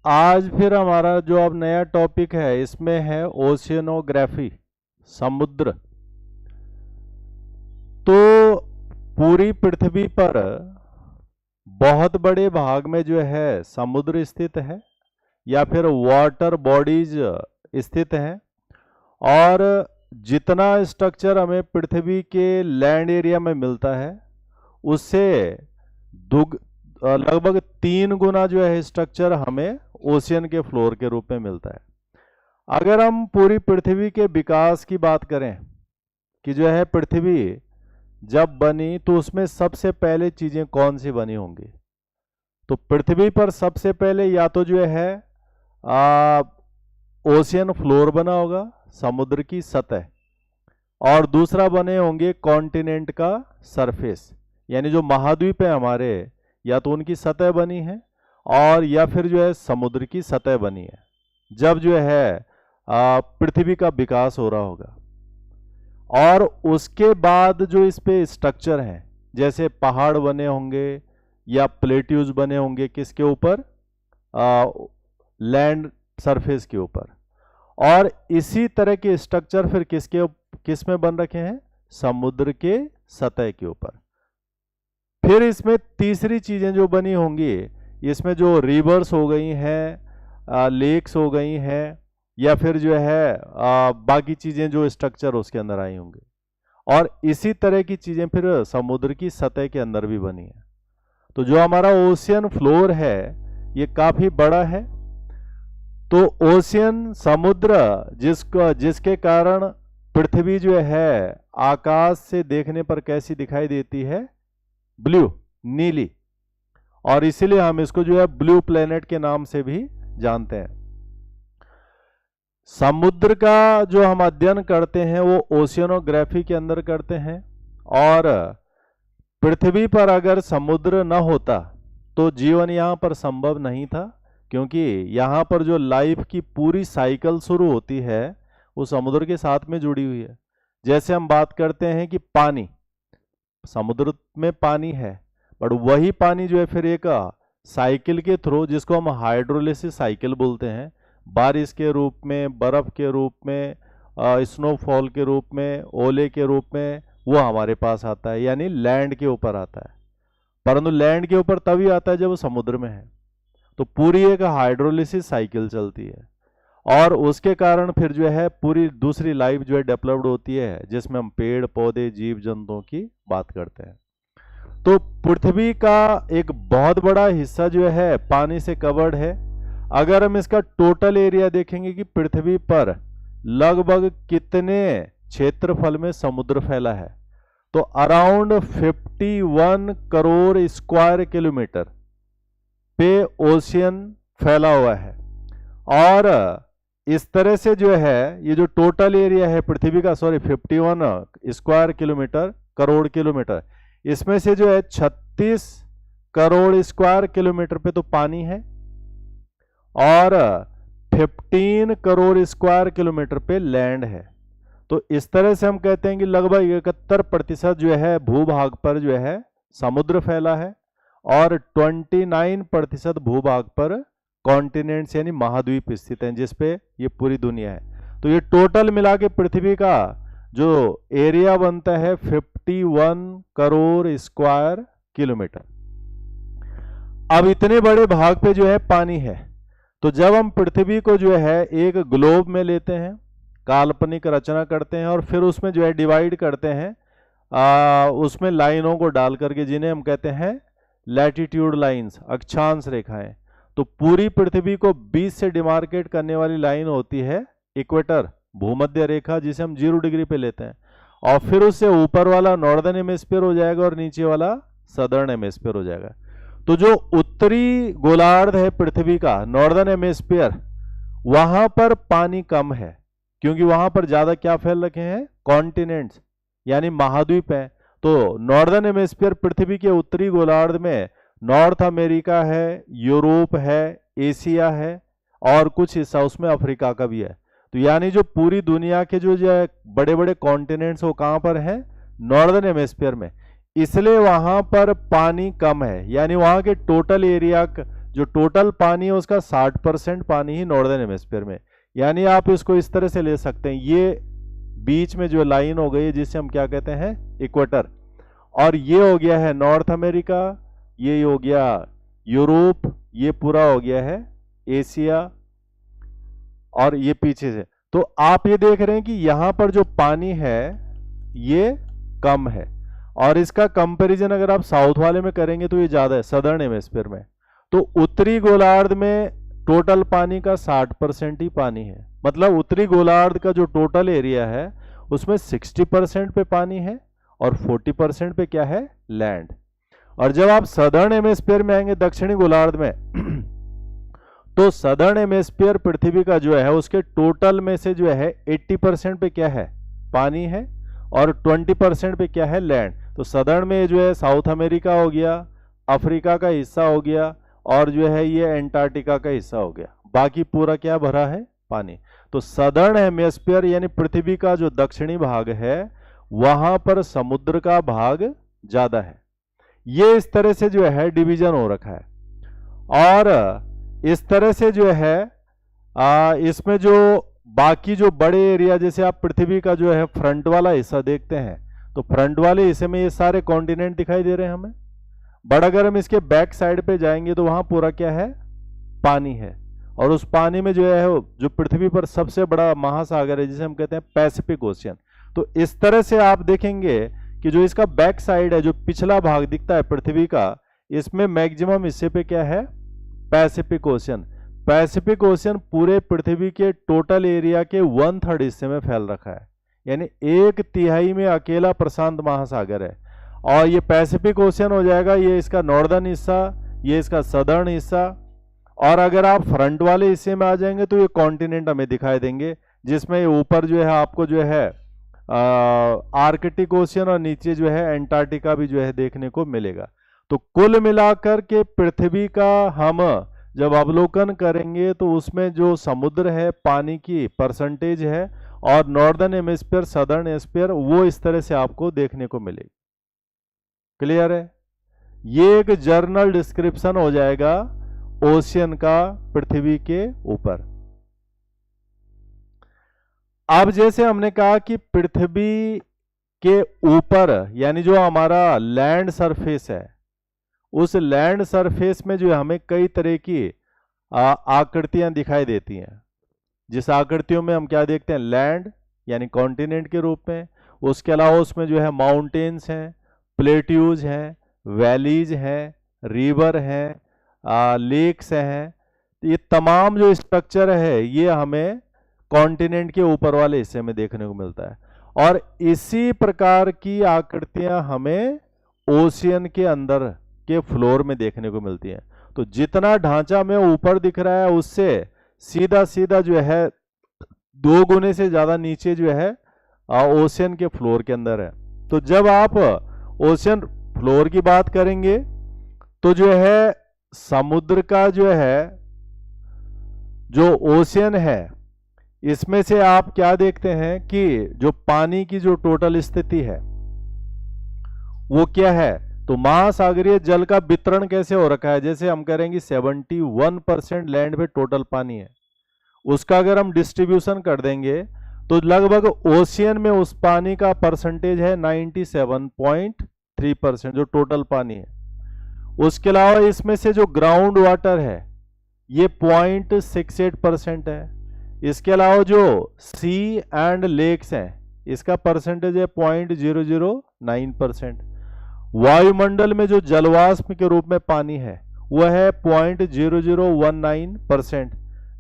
आज फिर हमारा जो अब नया टॉपिक है इसमें है ओशियनोग्राफी, समुद्र। तो पूरी पृथ्वी पर बहुत बड़े भाग में जो है समुद्र स्थित है या फिर वाटर बॉडीज स्थित हैं। और जितना स्ट्रक्चर हमें पृथ्वी के लैंड एरिया में मिलता है उससे दुग लगभग 3 गुना जो है स्ट्रक्चर हमें ओशियन के फ्लोर के रूप में मिलता है। अगर हम पूरी पृथ्वी के विकास की बात करें कि जो है पृथ्वी जब बनी तो उसमें सबसे पहले चीजें कौन सी बनी होंगी, तो पृथ्वी पर सबसे पहले या तो जो है ओशियन फ्लोर बना होगा, समुद्र की सतह, और दूसरा बने होंगे कॉन्टिनेंट का सरफेस, यानी जो महाद्वीप है हमारे या तो उनकी सतह बनी है और या फिर जो है समुद्र की सतह बनी है जब जो है पृथ्वी का विकास हो रहा होगा। और उसके बाद जो इस पे स्ट्रक्चर हैं जैसे पहाड़ बने होंगे या प्लेट्यूज बने होंगे, किसके ऊपर, लैंड सरफेस के ऊपर। और इसी तरह के स्ट्रक्चर फिर किस में बन रखे हैं, समुद्र के सतह के ऊपर। फिर इसमें तीसरी चीजें जो बनी होंगी, इसमें जो रिवर्स हो गई हैं, लेक्स हो गई हैं, या फिर जो है बाकी चीजें जो स्ट्रक्चर उसके अंदर आई होंगी। और इसी तरह की चीजें फिर समुद्र की सतह के अंदर भी बनी है। तो जो हमारा ओशियन फ्लोर है ये काफी बड़ा है। तो ओशियन समुद्र जिसके कारण पृथ्वी जो है आकाश से देखने पर कैसी दिखाई देती है, ब्लू, नीली, और इसीलिए हम इसको जो है ब्लू प्लेनेट के नाम से भी जानते हैं। समुद्र का जो हम अध्ययन करते हैं वो ओशियनोग्राफी के अंदर करते हैं। और पृथ्वी पर अगर समुद्र न होता तो जीवन यहाँ पर संभव नहीं था, क्योंकि यहाँ पर जो लाइफ की पूरी साइकिल शुरू होती है वो समुद्र के साथ में जुड़ी हुई है। जैसे हम बात करते हैं कि पानी, समुद्र में पानी है, बट वही पानी जो है फिर एक साइकिल के थ्रू, जिसको हम हाइड्रोलिसिस साइकिल बोलते हैं, बारिश के रूप में, बर्फ के रूप में, स्नोफॉल के रूप में, ओले के रूप में वो हमारे पास आता है, यानी लैंड के ऊपर आता है। परंतु लैंड के ऊपर तभी आता है जब वो समुद्र में है। तो पूरी एक हाइड्रोलिसिस साइकिल चलती है और उसके कारण फिर जो है पूरी दूसरी लाइफ जो है डेवलप्ड होती है, जिसमें हम पेड़ पौधे जीव जंतुओं की बात करते हैं। तो पृथ्वी का एक बहुत बड़ा हिस्सा जो है पानी से कवर्ड है। अगर हम इसका टोटल एरिया देखेंगे कि पृथ्वी पर लगभग कितने क्षेत्रफल में समुद्र फैला है, तो अराउंड 51 करोड़ स्क्वायर किलोमीटर पे ओशियन फैला हुआ है। और इस तरह से जो है ये जो टोटल एरिया है पृथ्वी का, 51 स्क्वायर किलोमीटर, करोड़ किलोमीटर, इसमें से जो है 36 करोड़ स्क्वायर किलोमीटर पे तो पानी है और 15 करोड़ स्क्वायर किलोमीटर पे लैंड है। तो इस तरह से हम कहते हैं कि लगभग 71% जो है भूभाग पर जो है समुद्र फैला है और 29% भूभाग पर कॉन्टिनेंट्स यानी महाद्वीप स्थित हैं, जिसपे ये पूरी दुनिया है। तो ये टोटल मिला के पृथ्वी का जो एरिया बनता है 51 करोड़ स्क्वायर किलोमीटर। अब इतने बड़े भाग पे जो है पानी है, तो जब हम पृथ्वी को जो है एक ग्लोब में लेते हैं, काल्पनिक रचना करते हैं और फिर उसमें जो है डिवाइड करते हैं, उसमें लाइनों को डाल करके, जिन्हें हम कहते हैं लैटिट्यूड लाइंस, अक्षांश रेखाएं। तो पूरी पृथ्वी को 20 से डिमार्केट करने वाली लाइन होती है इक्वेटर, भूमध्य रेखा, जिसे हम 0 डिग्री पे लेते हैं। और फिर उससे ऊपर वाला नॉर्दर्न हेमिस्फीयर हो जाएगा और नीचे वाला सदर्न हेमिस्फीयर हो जाएगा। तो जो उत्तरी गोलार्ध है पृथ्वी का, नॉर्दर्न हेमिस्फीयर, वहां पर पानी कम है, क्योंकि वहां पर ज्यादा क्या फैल रखे हैं, कॉन्टिनेंट्स यानी महाद्वीप है। तो नॉर्दर्न हेमिस्फीयर पृथ्वी के उत्तरी गोलार्ध में नॉर्थ अमेरिका है, यूरोप है, एशिया है और कुछ हिस्सा उसमें अफ्रीका का भी है। तो यानी जो पूरी दुनिया के जो बड़े बड़े कॉन्टिनेंट्स वो कहां पर है, नॉर्दर्न हेमिस्फीयर में। इसलिए वहां पर पानी कम है, यानी वहां के टोटल एरिया जो टोटल पानी है उसका 60% पानी ही नॉर्दर्न हेमिस्फीयर में। यानी आप इसको इस तरह से ले सकते हैं, ये बीच में जो लाइन हो गई है जिसे हम क्या कहते हैं, इक्वेटर, और ये हो गया है नॉर्थ अमेरिका, ये हो गया यूरोप, ये पूरा हो गया है एशिया, और ये पीछे से। तो आप ये देख रहे हैं कि यहां पर जो पानी है ये कम है, और इसका कंपैरिजन अगर आप साउथ वाले में करेंगे तो ये ज्यादा है सदर्न हेमिस्फीयर में। तो उत्तरी गोलार्ध में टोटल पानी का 60% ही पानी है, मतलब उत्तरी गोलार्ध का जो टोटल एरिया है उसमें 60% पे पानी है और 40% पे क्या है, लैंड। और जब आप सदर्न हेमिस्फीयर में आएंगे, दक्षिणी गोलार्ध में, तो सदर्न हेमिस्फीयर पृथ्वी का जो है उसके टोटल में से जो है 80% पे क्या है, पानी है, और 20% पे क्या है, लैंड। तो सदर्न में जो है साउथ अमेरिका हो गया, अफ्रीका का हिस्सा हो गया, और जो है ये एंटार्क्टिका का हिस्सा हो गया, बाकी पूरा क्या भरा है, पानी। तो सदर्न हेमिस्फीयर यानी पृथ्वी का जो दक्षिणी भाग है वहां पर समुद्र का भाग ज्यादा है। ये इस तरह से जो है डिवीजन हो रखा है। और इस तरह से जो है इसमें जो बाकी जो बड़े एरिया, जैसे आप पृथ्वी का जो है फ्रंट वाला हिस्सा देखते हैं, तो फ्रंट वाले हिस्से में ये सारे कॉन्टिनेंट दिखाई दे रहे हैं हमें। बट अगर हम इसके बैक साइड पे जाएंगे तो वहां पूरा क्या है, पानी है, और उस पानी में जो है जो पृथ्वी पर सबसे बड़ा महासागर है जिसे हम कहते हैं पैसिफिक ओशियन। तो इस तरह से आप देखेंगे कि जो इसका बैक साइड है, जो पिछला भाग दिखता है पृथ्वी का, इसमें मैक्सिमम हिस्से पे क्या है, पैसिफिक ओशियन। पैसिफिक ओशियन पूरे पृथ्वी के टोटल एरिया के 1/3 हिस्से में फैल रखा है, यानी 1/3 में अकेला प्रशांत महासागर है। और ये पैसिफिक ओशियन हो जाएगा, ये इसका नॉर्दर्न हिस्सा, ये इसका सदर्न हिस्सा। और अगर आप फ्रंट वाले हिस्से में आ जाएंगे तो ये कॉन्टिनेंट हमें दिखाई देंगे, जिसमें ऊपर जो है आपको जो है आर्कटिक ओशियन, और नीचे जो है एंटार्क्टिका भी जो है देखने को मिलेगा। तो कुल मिलाकर के पृथ्वी का हम जब अवलोकन करेंगे तो उसमें जो समुद्र है, पानी की परसेंटेज है, और नॉर्दर्न हेमिस्फीयर, सदर्न हेमिस्फीयर, वो इस तरह से आपको देखने को मिलेगी। क्लियर है? ये एक जर्नल डिस्क्रिप्शन हो जाएगा ओशियन का पृथ्वी के ऊपर। अब जैसे हमने कहा कि पृथ्वी के ऊपर यानी जो हमारा लैंड सरफेस है, उस लैंड सरफेस में जो हमें कई तरह की आकृतियां दिखाई देती हैं। जिस आकृतियों में हम क्या देखते हैं, लैंड यानी कॉन्टिनेंट के रूप में। उसके अलावा उसमें जो है माउंटेन्स हैं, प्लेट्यूज हैं, वैलीज हैं, रिवर हैं, लेक्स हैं। ये तमाम जो स्ट्रक्चर है ये हमें कॉन्टिनेंट के ऊपर वाले हिस्से में देखने को मिलता है, और इसी प्रकार की आकृतियां हमें ओशियन के अंदर के फ्लोर में देखने को मिलती हैं। तो जितना ढांचा में ऊपर दिख रहा है उससे सीधा सीधा जो है 2 गुने से ज्यादा नीचे जो है ओशियन के फ्लोर के अंदर है। तो जब आप ओशियन फ्लोर की बात करेंगे तो जो है समुद्र का जो है जो ओशियन है, इसमें से आप क्या देखते हैं कि जो पानी की जो टोटल स्थिति है वो क्या है। तो महासागरीय जल का वितरण कैसे हो रखा है, जैसे हम कह रहे हैं कि 71% लैंड पे टोटल पानी है, उसका अगर हम डिस्ट्रीब्यूशन कर देंगे तो लगभग ओशियन में उस पानी का परसेंटेज है 97.3% जो टोटल पानी है। उसके अलावा इसमें से जो ग्राउंड वाटर है ये 0.68% है। इसके अलावा जो सी एंड लेक्स हैं इसका परसेंटेज है 0.009%। वायुमंडल में जो जलवाष्प के रूप में पानी है वह है 0.0019%।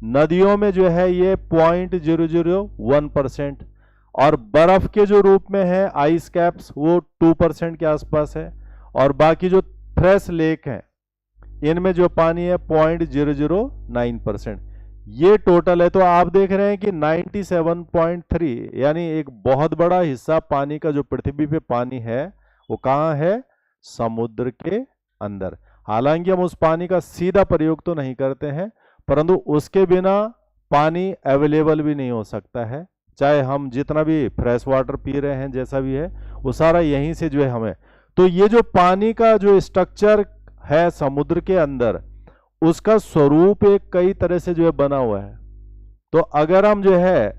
नदियों में जो है ये 0.001%, और बर्फ के जो रूप में है आइस कैप्स वो 2% के आसपास है, और बाकी जो फ्रेश लेक हैं इनमें जो पानी है 0.009%। ये टोटल है। तो आप देख रहे हैं कि 97.3 यानी एक बहुत बड़ा हिस्सा पानी का जो पृथ्वी पे पानी है वो कहाँ है, समुद्र के अंदर। हालांकि हम उस पानी का सीधा प्रयोग तो नहीं करते हैं, परंतु उसके बिना पानी अवेलेबल भी नहीं हो सकता है। चाहे हम जितना भी फ्रेश वाटर पी रहे हैं, जैसा भी है, वो सारा यहीं से जो है हमें। तो ये जो पानी का जो स्ट्रक्चर है समुद्र के अंदर, उसका स्वरूप एक कई तरह से जो है बना हुआ है। तो अगर हम जो है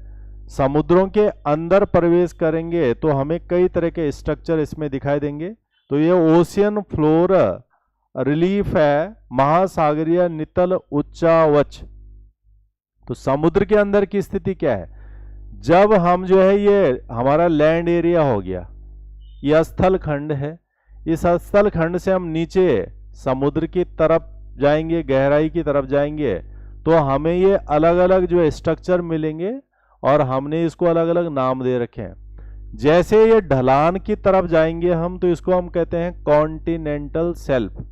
समुद्रों के अंदर प्रवेश करेंगे तो हमें कई तरह के स्ट्रक्चर इसमें दिखाई देंगे। तो ये ओशियन फ्लोर रिलीफ है, महासागरीय नितल उच्चावच। तो समुद्र के अंदर की स्थिति क्या है? जब हम जो है, ये हमारा लैंड एरिया हो गया, ये स्थल खंड है, इस स्थल खंड से हम नीचे समुद्र की तरफ जाएंगे, गहराई की तरफ जाएंगे, तो हमें ये अलग अलग जो स्ट्रक्चर मिलेंगे और हमने इसको अलग अलग नाम दे रखे हैं। जैसे ये ढलान की तरफ जाएंगे हम, तो इसको हम कहते हैं कॉन्टिनेंटल शेल्फ।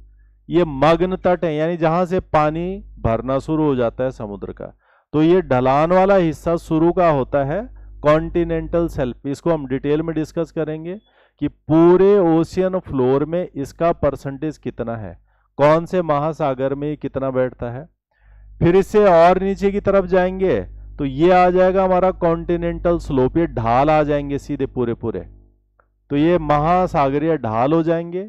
ये मग्न तट है, यानी जहां से पानी भरना शुरू हो जाता है समुद्र का, तो ये ढलान वाला हिस्सा शुरू का होता है कॉन्टिनेंटल शेल्फ। इसको हम डिटेल में डिस्कस करेंगे कि पूरे ओशियन फ्लोर में इसका परसेंटेज कितना है, कौन से महासागर में कितना बैठता है। फिर इससे और नीचे की तरफ जाएंगे तो ये आ जाएगा हमारा कॉन्टिनेंटल स्लोप, ये ढाल आ जाएंगे सीधे पूरे पूरे, तो ये महासागरीय ढाल हो जाएंगे।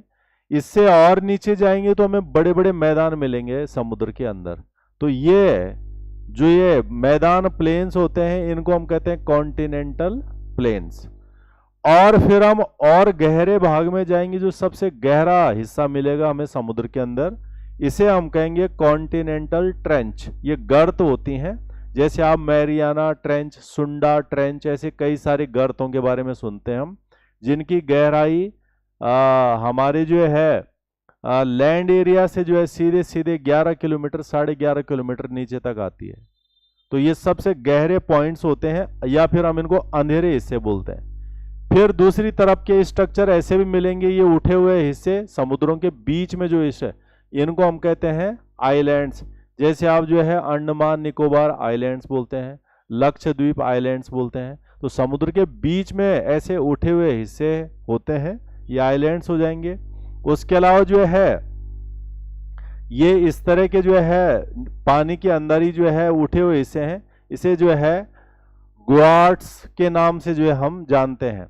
इससे और नीचे जाएंगे तो हमें बड़े बड़े मैदान मिलेंगे समुद्र के अंदर। तो ये जो ये मैदान प्लेन्स होते हैं, इनको हम कहते हैं कॉन्टिनेंटल प्लेन्स। और फिर हम और गहरे भाग में जाएंगे, जो सबसे गहरा हिस्सा मिलेगा हमें समुद्र के अंदर, इसे हम कहेंगे कॉन्टिनेंटल ट्रेंच। ये गर्त होती हैं, जैसे आप मैरियाना ट्रेंच, सुंडा ट्रेंच, ऐसे कई सारे गर्तों के बारे में सुनते हैं हम, जिनकी गहराई हमारे जो है लैंड एरिया से जो है सीधे सीधे 11 किलोमीटर, 11.5 किलोमीटर नीचे तक आती है। तो ये सबसे गहरे पॉइंट्स होते हैं, या फिर हम इनको अंधेरे हिस्से बोलते हैं। फिर दूसरी तरफ के स्ट्रक्चर ऐसे भी मिलेंगे, ये उठे हुए हिस्से समुद्रों के बीच में जो हिस्से, इनको हम कहते हैं आइलैंड्स। जैसे आप जो है अंडमान निकोबार आइलैंड्स बोलते हैं, लक्षद्वीप आइलैंड्स बोलते हैं। तो समुद्र के बीच में ऐसे उठे हुए हिस्से होते हैं, ये आइलैंड्स हो जाएंगे। उसके अलावा जो है ये इस तरह के जो है पानी के अंदर ही जो है उठे हुए हिस्से हैं, इसे जो है ग्वाट्स के नाम से जो है हम जानते हैं।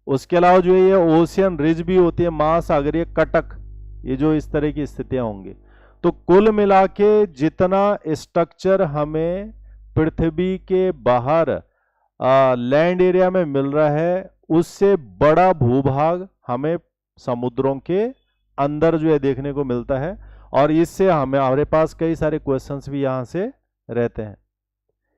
उसके अलावा जो है ये ओशियन रिज भी होती है, महासागरीय कटक, ये जो इस तरह की स्थितियां होंगी। तो कुल मिला के जितना स्ट्रक्चर हमें पृथ्वी के बाहर लैंड एरिया में मिल रहा है, उससे बड़ा भूभाग हमें समुद्रों के अंदर जो है देखने को मिलता है। और इससे हमें हमारे पास कई सारे क्वेश्चंस भी यहाँ से रहते हैं।